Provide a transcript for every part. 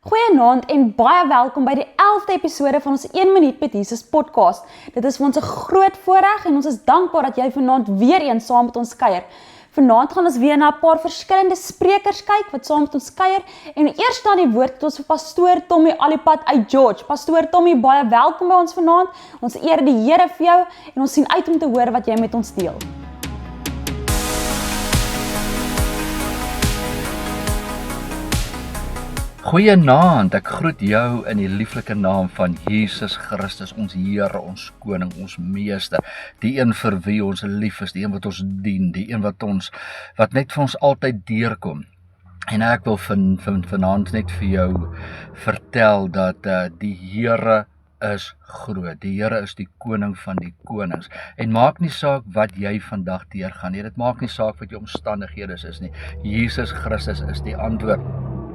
Goeienaand en baie welkom by die 11de episode van ons 1 minuut met Jesus podcast. Dit is vir ons 'n groot voorreg en ons is dankbaar dat jy vanaand weer eens saam met ons kuier. Vanaand gaan ons weer na 'n paar verskillende sprekers kyk wat saam met ons kuier en eers na die woord het ons vir pastoor Tommy Alipad uit George. Pastoor Tommy, baie welkom by ons vanaand. Ons eer die Here vir jou en ons sien uit om te hoor wat jy met ons deel. Goeienaand, ek groet jou in die lieflike naam van Jesus Christus, ons Here, ons Koning, ons Meester, die een vir wie ons lief is, die een wat ons dien, die een wat net vir ons altyd deurkom. En ek wil vanaand net vir jou vertel dat die Here is groot. Die Here is die koning van die konings. En maak nie saak wat jy vandag deurgaan nie. Dit maak nie saak wat jou omstandighede is nie. Jesus Christus is die antwoord.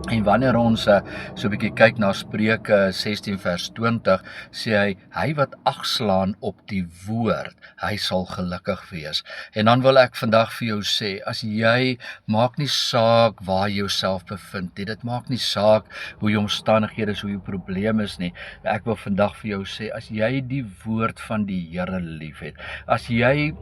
En wanneer ons so 'n bietjie kyk na Spreuke 16 vers 20, sê hy wat ag slaan op die woord, hy sal gelukkig wees. En dan wil ek vandag vir jou sê, as jy, maak nie saak waar jy jouself bevind nie, dit maak nie saak hoe jou omstandighede is, hoe jou probleme is nie. Ek wil vandag vir jou sê, as jy die woord van die Here liefhet, as jy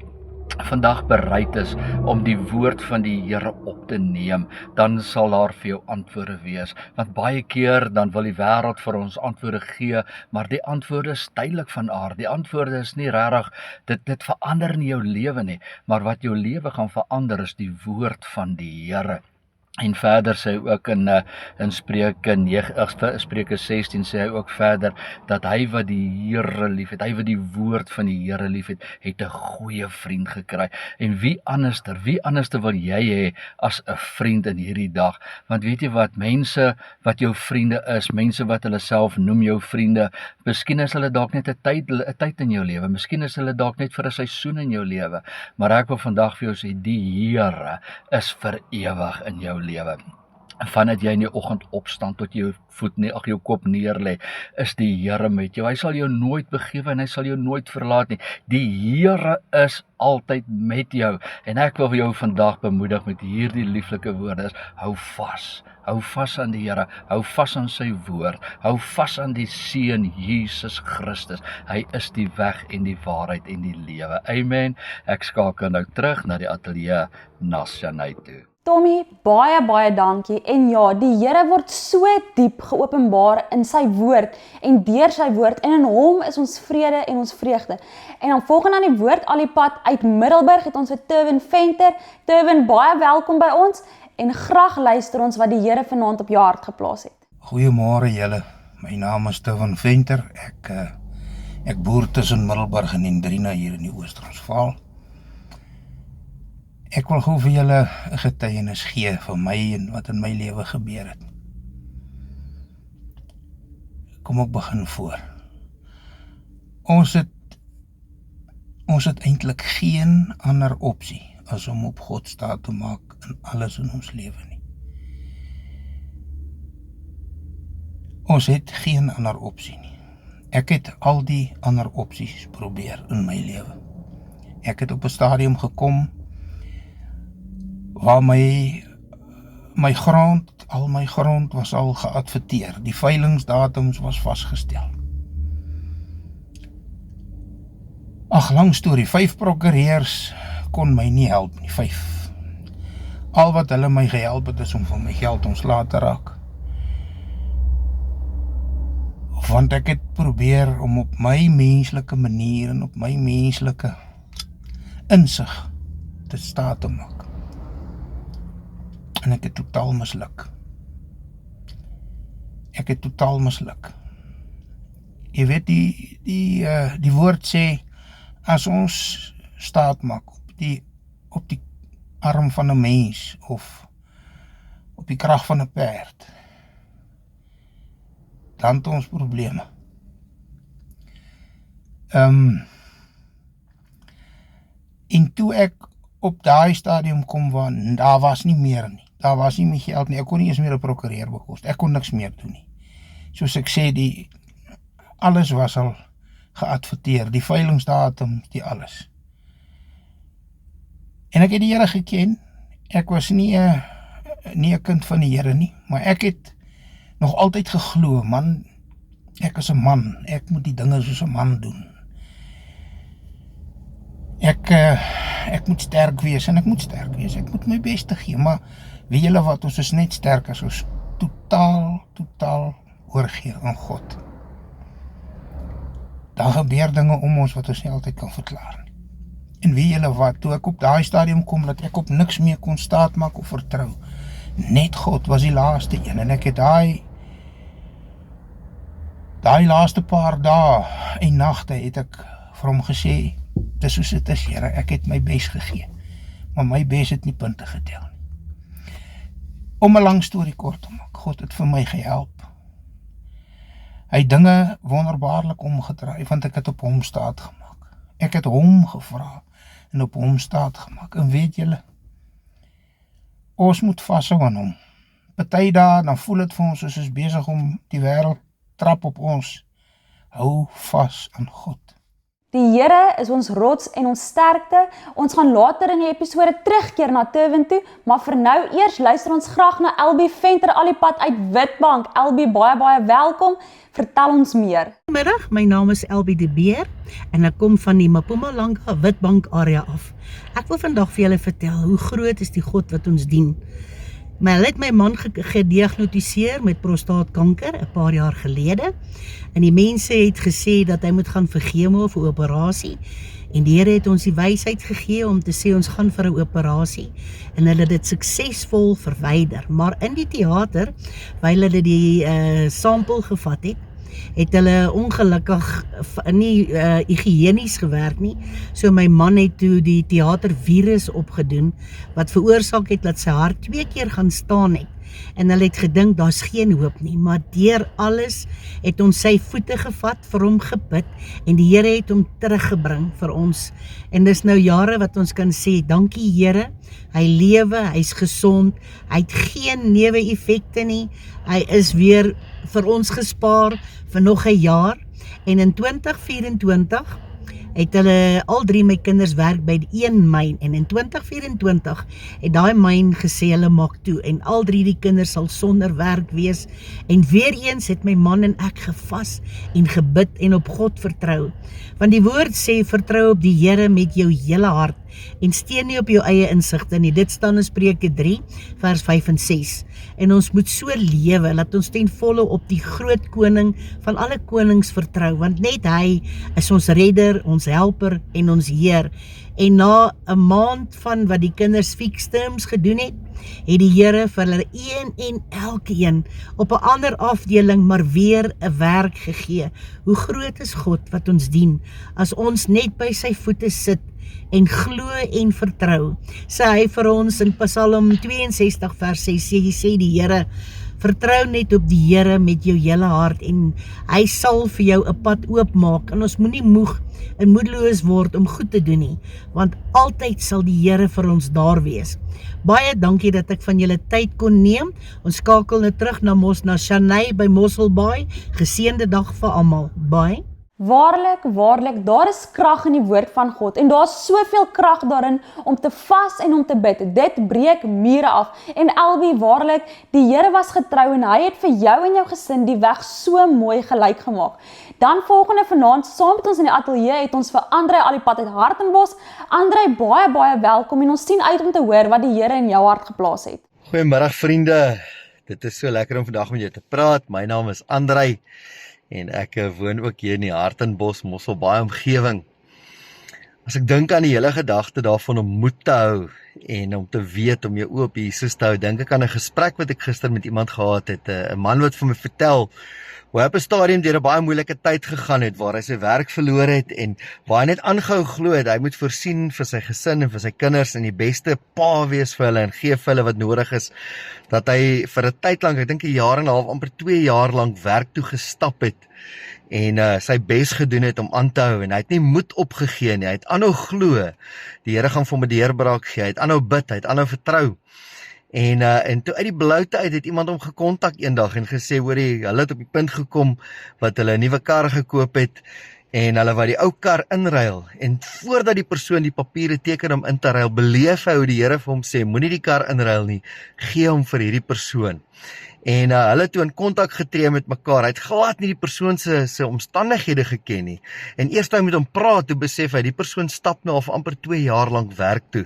vandag bereid is om die woord van die Here op te neem, dan sal daar vir jou antwoorde wees. Want baie keer dan wil die wêreld vir ons antwoorde gee, maar die antwoorde is tydelik van aard. Die antwoorde is nie regtig, dit verander nie jou lewe nie, maar wat jou lewe gaan verander is die woord van die Here. En verder sê hy ook in Spreuke 16 sê hy ook verder, dat hy wat die Here liefhet, hy wat die woord van die Here liefhet, het 'n goeie vriend gekry. En wie anderster wil jy hê as 'n vriend in hierdie dag? Want weet jy wat, mense wat jou vriende is, mense wat hulle self noem jou vriende, miskien is hulle dalk net 'n tyd in jou lewe, miskien is hulle dalk net vir 'n seisoen in jou lewe, maar ek wil vandag vir jou sê, die Here is vir ewig in jou lewe. Vandat jy in die oggend opstaan tot jou kop neerlê, is die Here met jou. Hy sal jou nooit begewe en hy sal jou nooit verlaat nie. Die Here is altyd met jou. En ek wil jou vandag bemoedig met hierdie lieflike woorde, hou vas. Hou vas aan die Here, hou vas aan sy woord, hou vas aan die Seun Jesus Christus. Hy is die weg en die waarheid en die lewe. Amen. Ek skakel nou terug na die ateljee na Shanay toe. Tommy, baie dankie. En ja, die Here word so diep geopenbaar in sy woord en deur sy woord en in hom is ons vrede en ons vreugde. En dan volgende aan die woord Alipad uit Middelburg het ons vir Turwin Venter. Turwin, baie welkom by ons en graag luister ons wat die Here vanaand op jou hart geplaas het. Goeiemôre julle. My naam is Turwin Venter. Ek boer tussen Middelburg en Hendrina hier in die Oos-Transvaal. Ek wil gou vir julle 'n getuienis gee van my en wat in my lewe gebeur het. Kom ek begin voor. Ons het eintlik geen ander opsie as om op God staat te maak in alles in ons lewe nie. Ons het geen ander opsie nie. Ek het al die ander opsies probeer in my lewe. Ek het op 'n stadium gekom waar al my grond was al geadverteer. Die veilingsdatums was vasgestel. Ag, lang storie, 5 prokureurs kon my nie help nie, 5. Al wat hulle my gehelp het is om van my geld ontslae te raak. Want ek het probeer om op my menslike manier en op my menslike insig te staat te maak. En ek het totaal misluk. Jy weet, die woord sê, as ons staat maak op die arm van 'n mens, of op die krag van 'n perd, dan het ons probleme. En toe ek op daai stadium kom, waar daar was nie meer nie. Daar was nie meer geld nie. Ek kon nie eens meer 'n prokureur bekos. Ek kon niks meer doen nie. Soos ek sê, alles was al geadverteer, die veilingsdatum, die alles. En ek het die Here geken. Ek was nie 'n kind van die Here nie, maar ek het nog altyd geglo, man, ek is 'n man, ek moet die dinge soos 'n man doen. Ek moet sterk wees en ek moet sterk wees, ek moet my beste gee, maar weet julle wat, ons is net sterk as ons totaal oorgee aan God. Daar gebeur dinge om ons wat ons nie altyd kan verklaar nie. En weet julle wat, toe ek op daai stadium kom, dat ek op niks meer kon staat maak of vertrou, net God was die laaste een, en ek het daai laaste paar dae en nagte het ek vir hom gesê, dis soos dit is, Here, ek het my bes gegee, maar my bes het nie punte getel nie. Om 'n lang storie kort te maak, God het vir my gehelp. Hy het dinge wonderbaarlik omgedraai, want ek het op hom staat gemaak. Ek het hom gevra en op hom staat gemaak. En weet julle, ons moet vashou aan hom. Party dae, dan voel dit vir ons soos is besig om die wêreld trap op ons. Hou vas aan God. Die Here is ons rots en ons sterkte. Ons gaan later in die episode terugkeer na Turwin toe, maar vir nou eers luister ons graag na Elbie Venter al die pad uit Witbank. Elbie, baie welkom. Vertel ons meer. Goeiemiddag, my naam is Elbie de Beer en ek kom van die Mpumalanga Witbank area af. Ek wil vandag vir julle vertel hoe groot is die God wat ons dien. Maar hulle het my man gediagnostiseer met prostaatkanker 'n paar jaar gelede. En die mense het gesê dat hy moet gaan vir chemo of 'n operasie. En die Here het ons die wysheid gegee om te sê ons gaan vir 'n operasie. En hulle het dit suksesvol verwyder. Maar in die teater, terwyl hulle die sampel gevat het hulle ongelukkig nie higiënies gewerk nie. So my man het toe die teatervirus opgedoen, wat veroorsaak het dat sy hart 2 keer gaan staan het. En hulle het gedink, daar's geen hoop nie, maar deur alles het ons sy voete gevat, vir hom gebid, en die Here het hom teruggebring vir ons. En dis nou jare wat ons kan sê, dankie Here, hy lewe, hy's gesond, hy het geen neeweffekte nie, hy is weer vir ons gespaar vir nog 'n jaar, en in 2024 het hulle al 3 my kinders werk by die een myn, en in 2024 het daai myn gesê hulle maak toe, en al 3 die kinders sal sonder werk wees, en weer eens het my man en ek gevas en gebid en op God vertrou, want die woord sê, vertrou op die Here met jou hele hart, en steun nie op jou eie insigte nie. Dit staan in Spreuke 3 vers 5 en 6, en ons moet so lewe, dat ons ten volle op die groot koning van alle konings vertrou, want net hy is ons redder, ons helper en ons Heer. En na 'n maand van wat die kinders fixterms gedoen het die Here vir hulle een en elkeen op 'n ander afdeling maar weer 'n werk gegee. Hoe groot is God wat ons dien, as ons net by sy voete sit en glo en vertrou. Sê hy vir ons in Psalm 62 vers 6, sê die Here, vertrou net op die Here met jou hele hart, en hy sal vir jou 'n pad oopmaak, en ons moenie moeg en moedeloos word om goed te doen nie, want altyd sal die Here vir ons daar wees. Baie dankie dat ek van julle tyd kon neem. Ons skakel nou terug na Shanay by Mosselbaai. Geseënde dag vir almal. Bye. Waarlik, daar is krag in die woord van God, en daar is soveel krag daarin om te vas en om te bid. Dit breek mure af, en Elbie, waarlik, die Here was getrou, en hy het vir jou en jou gesin die weg so mooi gelyk gemaak. Dan volgende vanaand, saam met ons in die ateljee, het ons vir Andrei al die pad uit Hartenbos. Andrei, baie welkom, en ons sien uit om te hoor wat die Here in jou hart geplaas het. Goeiemiddag vriende, dit is so lekker om vandag met jou te praat. My naam is Andrei, en ek woon ook hier in die Hartenbos, Mosselbaai omgewing. As ek dink aan die hele gedagte daarvan om moed te hou, en om te weet, om jou oë op Jesus te hou, dink ek aan 'n gesprek wat ek gister met iemand gehad het, 'n man wat vir my vertel, hoe hy op 'n stadium deur 'n baie moeilike tyd gegaan het, waar hy sy werk verloor het, en waar hy net aangehou glo het, hy moet voorsien vir sy gesin en vir sy kinders, en die beste pa wees vir hulle, en gee vir hulle wat nodig is, dat hy vir 'n tyd lank, ek dink 'n jaar en 'n half, amper 2 jaar lank werk toe gestap het, en sy bes gedoen het om aan te hou, en hy het nie moed opgegee nie, hy het aanhou glo, die Here gaan vir hom 'n deurbraak gee, hy het aanhou bid, hy het aanhou vertrou. En toe uit die bloute uit het iemand hom gekontak eendag en gesê, hoorie, hulle het op die punt gekom wat hulle 'n nuwe kar gekoop het, en hulle wou die ou kar inruil, en voordat die persoon die papiere teken om in te ruil, beleef hy hoe die Here vir hom sê, moenie die kar inruil nie, gee hom vir hierdie persoon. En hulle toe in kontak getree met mekaar. Hy het glad nie die persoon se omstandighede geken nie. En eers toe hy met hom praat, toe besef hy die persoon stap nou al vir amper 2 jaar lank werk toe.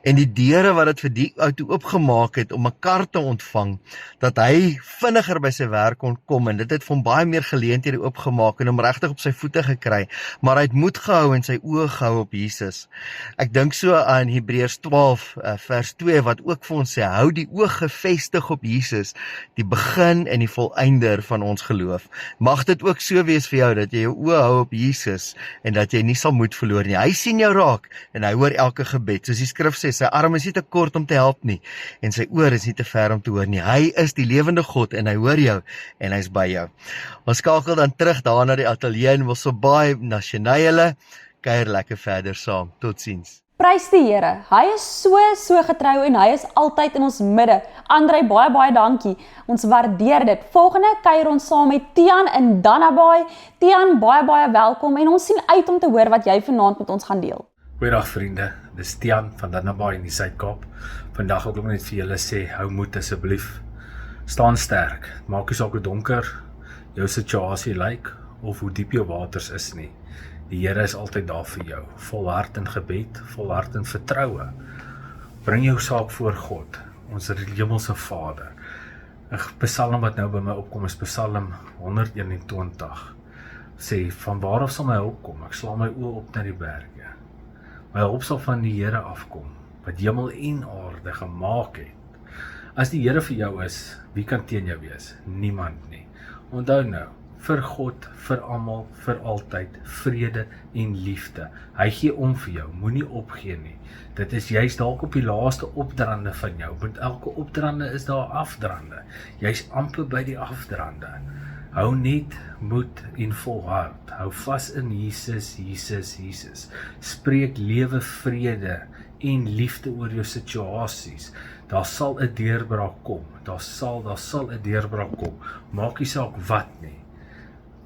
En die deure wat dit vir die ou toe oopgemaak het om 'n kar te ontvang, dat hy vinniger by sy werk kon kom en dit het vir hom baie meer geleenthede oopgemaak en hom regtig op sy voete gekry. Maar hy het moed gehou en sy oë gehou op Jesus. Ek dink so aan Hebreërs 12 vers 2 wat ook vir ons sê, hou die oog gefestig op Jesus, die begin en die volëinder van ons geloof. Mag dit ook so wees vir jou, dat jy jou oë hou op Jesus, en dat jy nie sal moed verloor nie. Hy sien jou raak, en hy hoor elke gebed. Soos die skrif sê, sy arm is nie te kort om te help nie, en sy oor is nie te ver om te hoor nie. Hy is die lewende God, en hy hoor jou, en hy is by jou. Ons skakel dan terug daar na die ateljee in Mosselbaai, na Shenayele, kuier lekker verder saam. Totsiens. Prys die Here. Hy is so getrou en hy is altyd in ons midde. Andrei, baie dankie. Ons waardeer dit. Volgende kuier ons saam met Tiaan in Dannabaai. Tiaan, baie welkom en ons sien uit om te hoor wat jy vanaand met ons gaan deel. Goeiedag vriende, dis Tiaan van Dannabaai in die Suid-Kaap. Vandag wil ek net vir julle sê, hou moed asseblief. Staan sterk, maak nie saak hoe donker jou situasie lyk of hoe diep jou waters is nie. Die Here is altyd daar vir jou, volhard in gebed, volhard in vertroue. Bring jou saak voor God, ons hemelse Vader. 'n Psalm wat nou by my opkom is Psalm 121. Sê, van waar af sal my hulp kom? Ek slaan my oë op na die berge. My hulp sal van die Here afkom, wat hemel en aarde gemaak het. As die Here vir jou is, wie kan teen jou wees? Niemand nie. Onthou nou, vir God, vir almal, vir altyd, vrede en liefde. Hy gee om vir jou, moenie opgee nie. Dit is juist dalk op die laaste opdraande van jou, want elke opdraande is daar afdraande. Jy's amper by die afdraande. Hou net moed en volhard. Hou vas in Jesus, Jesus, Jesus. Spreek lewe, vrede en liefde oor jou situasies. Daar sal 'n deurbraak kom. Daar sal 'n deurbraak kom. Maak nie saak wat nie.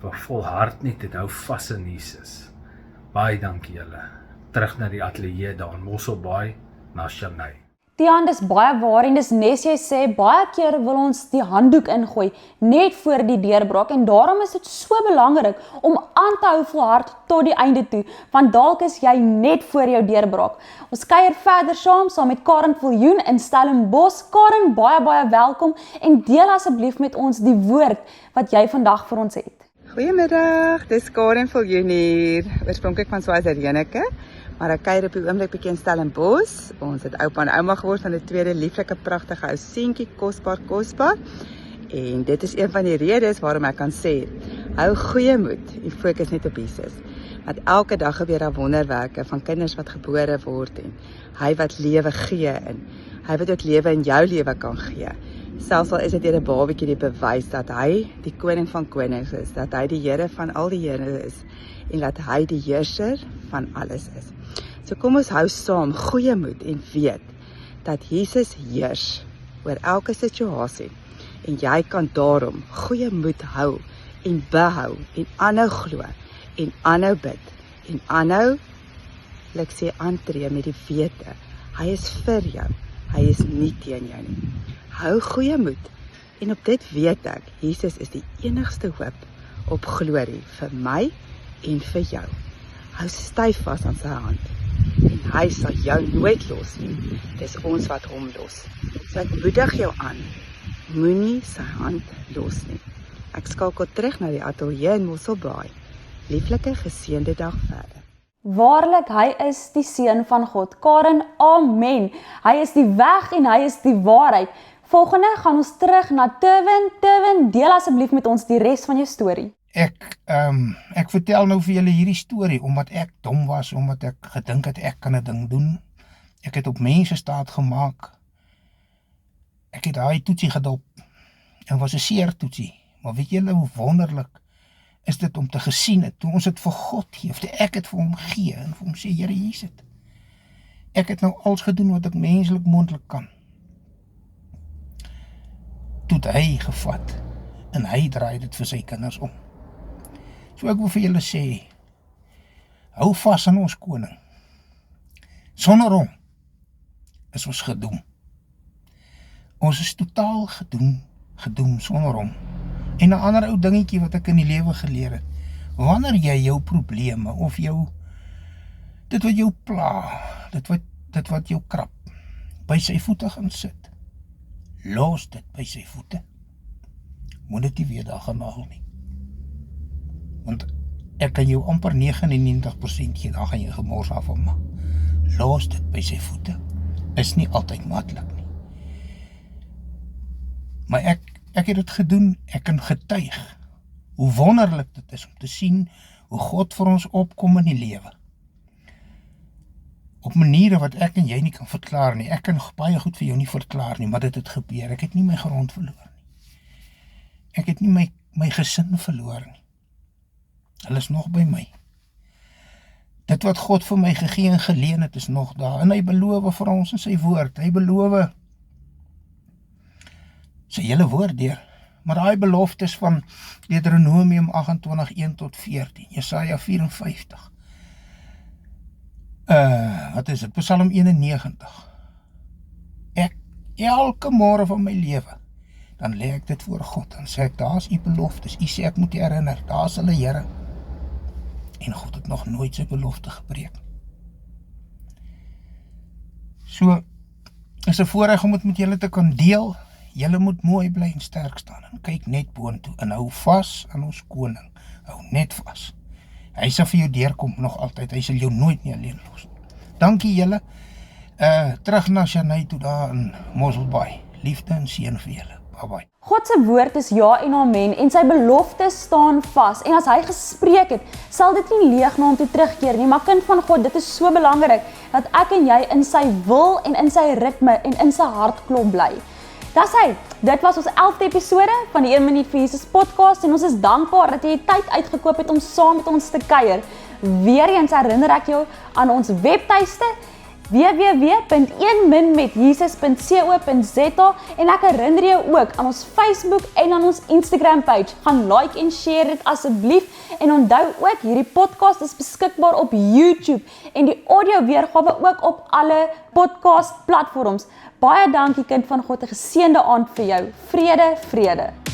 Volhard net en hou vas in Jesus. Baie dankie julle. Terug na die ateljee daar in Mosselbaai, na Shanay. Tiaan, dis baie waar en dis nes jy sê, baie keer wil ons die handdoek ingooi, net voor die deurbraak en daarom is dit so belangrik om aan te hou volhard tot die einde toe, want dalk is jy net voor jou deurbraak. Ons kuier verder saam met Karen Viljoen in Stellenbosch. Karen, baie welkom en deel asseblief met ons die woord wat jy vandag vir ons het. Goeiemiddag, dis Karen Viljoen hier, oorspronklik van Swaziland, maar ek kuier op die oomblik bietjie in Stellenbosch. Ons het oupa en ouma geword van 'n tweede lieflike pragtige ou seentjie, kosbaar. En dit is een van die redes waarom ek kan sê, hou goeie moed en fokus net op Jesus. Want elke dag gebeur daar wonderwerke van kinders wat gebore word en hy wat lewe gee en hy wat ook lewe in jou lewe kan gee. Selfs al is dit deur 'n babatjie die bewys dat hy die koning van konings is, dat hy die Here van al die Here is en dat hy die heerser van alles is. So kom ons hou saam goeie moed en weet dat Jesus heers oor elke situasie en jy kan daarom goeie moed hou en behou en aanhou glo en aanhou bid en aanhou aantree met die wete hy is vir jou, hy is nie teen jou nie. Hou goeie moed en op dit weet ek, Jesus is die enigste hoop op glorie vir my en vir jou. Hou styf vas aan sy hand en hy sal jou nooit los nie. Dis ons wat hom los. So ek moedig jou aan, moenie sy hand los nie. Ek skakel terug na die ateljee in Mosselbaai. Lieflike geseënde dag verder. Waarlik, hy is die Seun van God. Karen, amen. Hy is die weg en hy is die waarheid. Volgende gaan ons terug na Tewin, deel asseblief met ons die res van jou storie. Ek vertel nou vir julle hierdie storie, omdat ek dom was, omdat ek gedink het ek kan 'n ding doen. Ek het op mense staat gemaak. Ek het daai toetsie gedop. En was 'n seer toetsie. Maar weet julle hoe wonderlik is dit om te gesien het, toe ons dit vir God gee, of ek het vir hom gee, en vir hom sê, Here, hier is dit. Ek het nou alles gedoen wat ek menslik moontlik kan. Toe het hy gevat, en hy draai dit vir sy kinders om. So ek wil vir julle sê, hou vas aan ons koning. Sonder hom is ons gedoem. Ons is totaal gedoem gedoem sonder hom. En 'n ander ou dingetjie wat ek in die lewe geleer het. Wanneer jy jou probleme of dit wat jou pla, dit wat jou krap, by sy voete gaan sit, los dit by sy voete. Moet dit nie weer daar gaan haal nie. Want ek kan jou amper 99% gee, daar gaan jy gemors af van maak. Los dit by sy voete. Is nie altyd maklik nie. Maar ek het dit gedoen, ek kan getuig hoe wonderlik dit is om te sien hoe God vir ons opkom in die lewe. Op maniere wat ek en jy nie kan verklaar nie. Ek kan baie goed vir jou nie verklaar nie, maar dit het gebeur. Ek het nie my grond verloor nie. Ek het nie my gesin verloor nie. Hulle is nog by my. Dit wat God vir my gegee en geleen het, is nog daar. En hy beloof vir ons in sy woord. Hy beloof sy hele woord deur. Maar daai beloftes van Deuteronomium 28:1-14, Jesaja 54. Wat is dit? Psalm 91. Elke môre van my lewe, dan lê ek dit voor God en sê ek, daar's u beloftes. U sê ek moet u herinner, daar's hulle Here. En God het nog nooit sy belofte gebreek. So, is 'n voorreg om dit met julle te kan deel. Julle moet mooi bly en sterk staan en kyk net boontoe en hou vas aan ons koning. Hou net vas. Hy sal vir jou deurkom nog altyd. Hy sal jou nooit nie alleen los. Dankie julle. Terug na Shanay toe daar in Mosselbaai. Liefde en seën vir julle. Bye bye. God se woord is ja en amen en sy beloftes staan vas. En as hy gespreek het, sal dit nie leeg na hom toe terugkeer nie. Maar kind van God, dit is so belangrik dat ek en jy in sy wil en in sy ritme en in sy hartklop bly. Dis hy. Dit was ons 11de episode van die 1 Minuut vir Jesus podcast en ons is dankbaar dat jy tyd uitgekoop het om saam met ons te kuier. Weereens herinner ek jou aan ons webtuiste www.1minmetjesus.co.za en ek herinner jou ook aan ons Facebook en aan ons Instagram page. Gaan like en share dit asseblief en onthou ook hierdie podcast is beskikbaar op YouTube en die audio weergawe ook op alle podcast platforms. Baie dankie kind van God, 'n geseënde aand vir jou. Vrede, vrede.